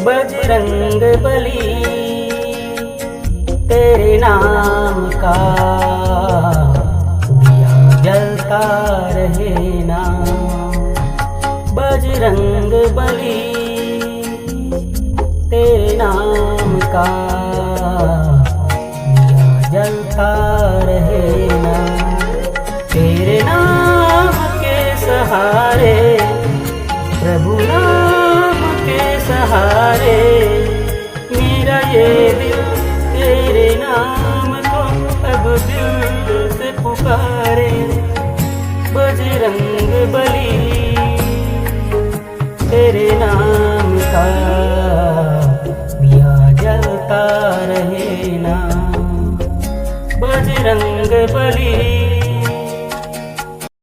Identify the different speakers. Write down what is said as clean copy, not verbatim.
Speaker 1: बजरंग बली तेरे नाम का दिया जलता रहे ना। बजरंग बली तेरे नाम का दिया जलता रहे ना। तेरे नाम के सहारे प्रभु नाम के सहारे मेरा ये दिल तेरे नाम को अब दिल से पुकारे। बजरंग बली तेरे नाम का दिया जलता रहे ना। बजरंग बली